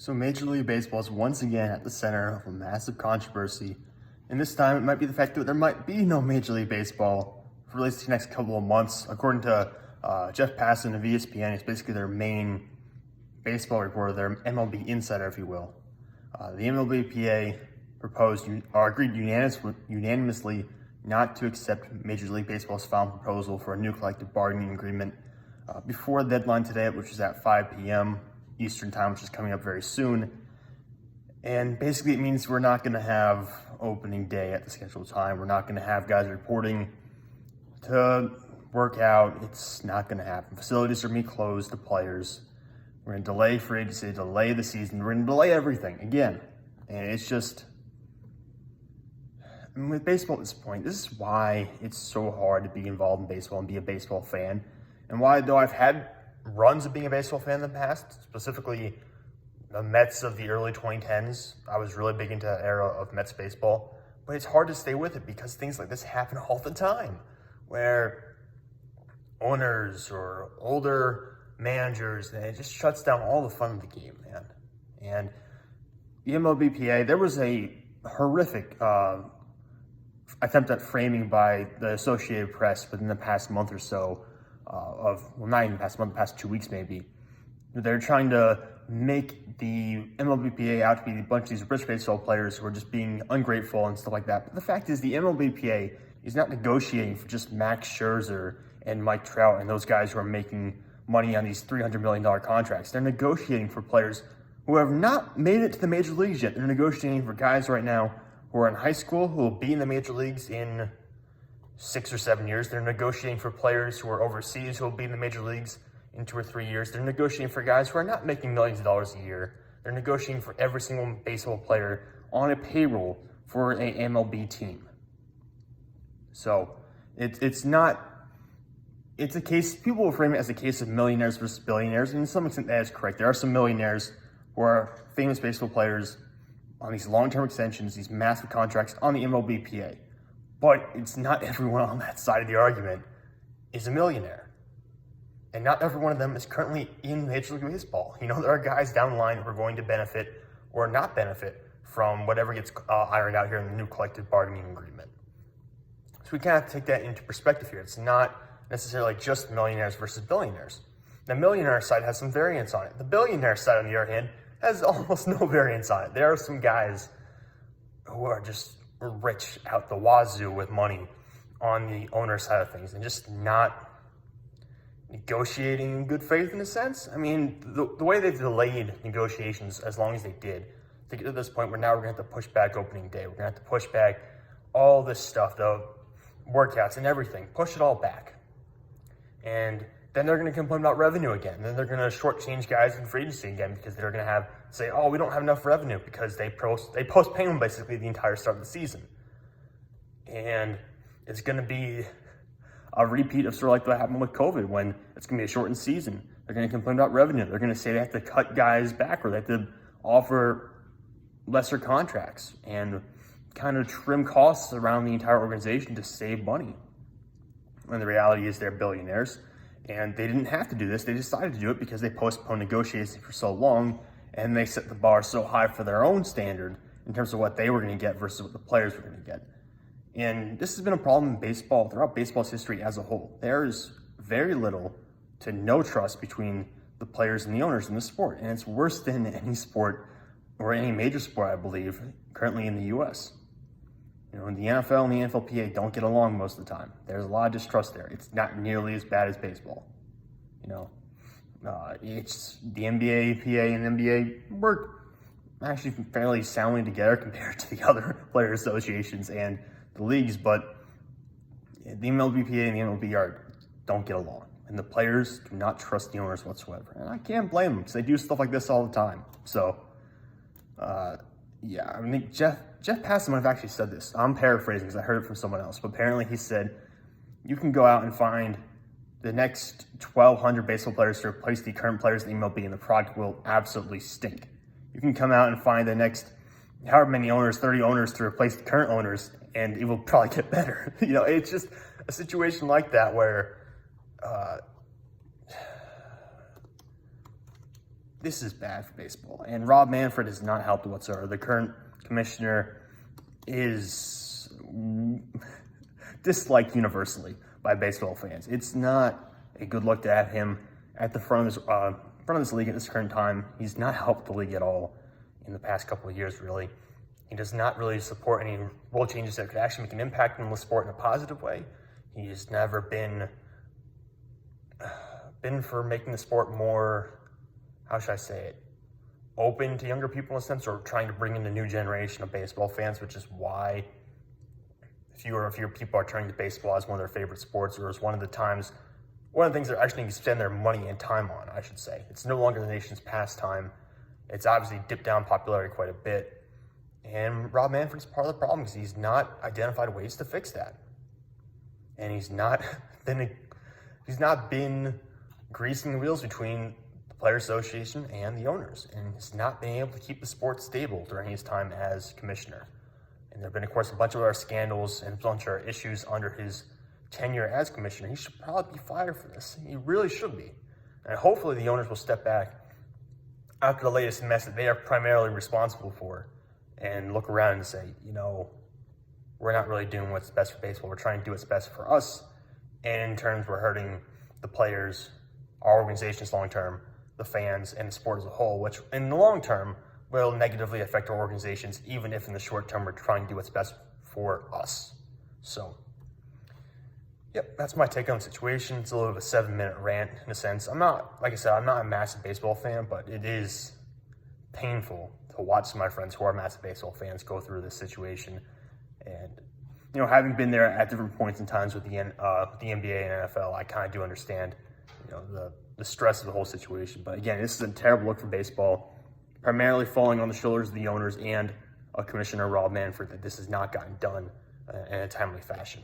So Major League Baseball is once again at the center of a massive controversy, and this time it might be the fact that there might be no Major League Baseball for at least the next couple of months. According to Jeff Passan of ESPN, he's basically their main baseball reporter, their MLB insider, if you will. The MLBPA proposed or agreed unanimously not to accept Major League Baseball's final proposal for a new collective bargaining agreement before the deadline today, which is at 5 p.m. Eastern time, which is coming up very soon. And basically it means we're not going to have opening day at the scheduled time. We're not going to have guys reporting to work out. It's not going to happen. Facilities are going to be closed to players. We're going to delay free agency, delay the season. We're going to delay everything again. And it's just, I mean, with baseball at this point, this is why it's so hard to be involved in baseball and be a baseball fan. And why, though I've had runs of being a baseball fan in the past, specifically the Mets of the early 2010s. I was really big into that era of Mets baseball, but it's hard to stay with it because things like this happen all the time, where owners or older managers, and it just shuts down all the fun of the game, man. And the MLBPA, there was a horrific attempt at framing by the Associated Press within the past month or so, not even the past month, the past 2 weeks maybe. They're trying to make the MLBPA out to be a bunch of these rich baseball players who are just being ungrateful and stuff like that. But the fact is, the MLBPA is not negotiating for just Max Scherzer and Mike Trout and those guys who are making money on these $300 million contracts. They're negotiating for players who have not made it to the major leagues yet. They're negotiating for guys right now who are in high school, who will be in the major leagues in 6 or 7 years. They're negotiating for players who are overseas who will be in the major leagues in 2 or 3 years. They're negotiating for guys who are not making millions of dollars a year. They're negotiating for every single baseball player on a payroll for an MLB team. So it's a case, people will frame it as a case of millionaires versus billionaires, and to some extent that is correct. There are some millionaires who are famous baseball players on these long-term extensions, these massive contracts on the MLBPA. But it's not everyone on that side of the argument is a millionaire. And not every one of them is currently in Major League Baseball. You know, there are guys down the line who are going to benefit or not benefit from whatever gets ironed out here in the new collective bargaining agreement. So we kind of take that into perspective here. It's not necessarily just millionaires versus billionaires. The millionaire side has some variance on it. The billionaire side, on the other hand, has almost no variance on it. There are some guys who are just rich out the wazoo with money on the owner side of things and just not negotiating in good faith in a sense. I mean, the way they've delayed negotiations as long as they did to get to this point where now we're going to have to push back opening day. We're going to have to push back all this stuff, the workouts and everything, push it all back. And then they're going to complain about revenue again. Then they're going to shortchange guys in free agency again because they're going to say, oh, we don't have enough revenue because they postpone them basically the entire start of the season. And it's going to be a repeat of sort of like what happened with COVID when it's going to be a shortened season. They're going to complain about revenue. They're going to say they have to cut guys back or they have to offer lesser contracts and kind of trim costs around the entire organization to save money. And the reality is they're billionaires. And they didn't have to do this. They decided to do it because they postponed negotiations for so long, and they set the bar so high for their own standard in terms of what they were going to get versus what the players were going to get. And this has been a problem in baseball throughout baseball's history as a whole. There's very little to no trust between the players and the owners in the sport, and it's worse than any sport or any major sport, I believe, currently in the U.S. You know, the NFL and the NFLPA don't get along most of the time. There's a lot of distrust there. It's not nearly as bad as baseball. You know, it's the NBA, PA, and NBA work actually fairly soundly together compared to the other player associations and the leagues, but the MLBPA and the MLB don't get along. And the players do not trust the owners whatsoever. And I can't blame them because they do stuff like this all the time. So, yeah, I mean, Jeff Passan might have actually said this. I'm paraphrasing because I heard it from someone else. But apparently he said, you can go out and find the next 1,200 baseball players to replace the current players in the MLB, and the product will absolutely stink. You can come out and find the next however many owners, 30 owners to replace the current owners, and it will probably get better. You know, it's just a situation like this is bad for baseball. And Rob Manfred has not helped whatsoever. The current commissioner is disliked universally by baseball fans. It's not a good look to have him at the front of this league at this current time. He's not helped the league at all in the past couple of years, really. He does not really support any rule changes that could actually make an impact on the sport in a positive way. He has never been for making the sport more, how should I say it, open to younger people in a sense, or trying to bring in a new generation of baseball fans, which is why fewer and fewer people are turning to baseball as one of their favorite sports, or as one of the things they're actually spend their money and time on, I should say. It's no longer the nation's pastime. It's obviously dipped down in popularity quite a bit. And Rob Manfred's part of the problem because he's not identified ways to fix that. And he's not been greasing the wheels between the Players Association and the owners. And he's not been able to keep the sport stable during his time as commissioner. And there have been, of course, a bunch of other scandals and a bunch of issues under his tenure as commissioner. He should probably be fired for this. He really should be. And hopefully the owners will step back after the latest mess that they are primarily responsible for and look around and say, we're not really doing what's best for baseball. We're trying to do what's best for us. And in terms, we're hurting the players, our organizations long-term, the fans, and the sport as a whole, which in the long term will negatively affect our organizations, even if in the short term we're trying to do what's best for us. So, yep, that's my take on the situation. It's a little bit of a 7-minute rant in a sense. I'm not a massive baseball fan, but it is painful to watch some of my friends who are massive baseball fans go through this situation. And, having been there at different points in times with the NBA and NFL, I kind of do understand, the stress of the whole situation. But again, this is a terrible look for baseball, primarily falling on the shoulders of the owners and Commissioner Rob Manfred, that this has not gotten done in a timely fashion.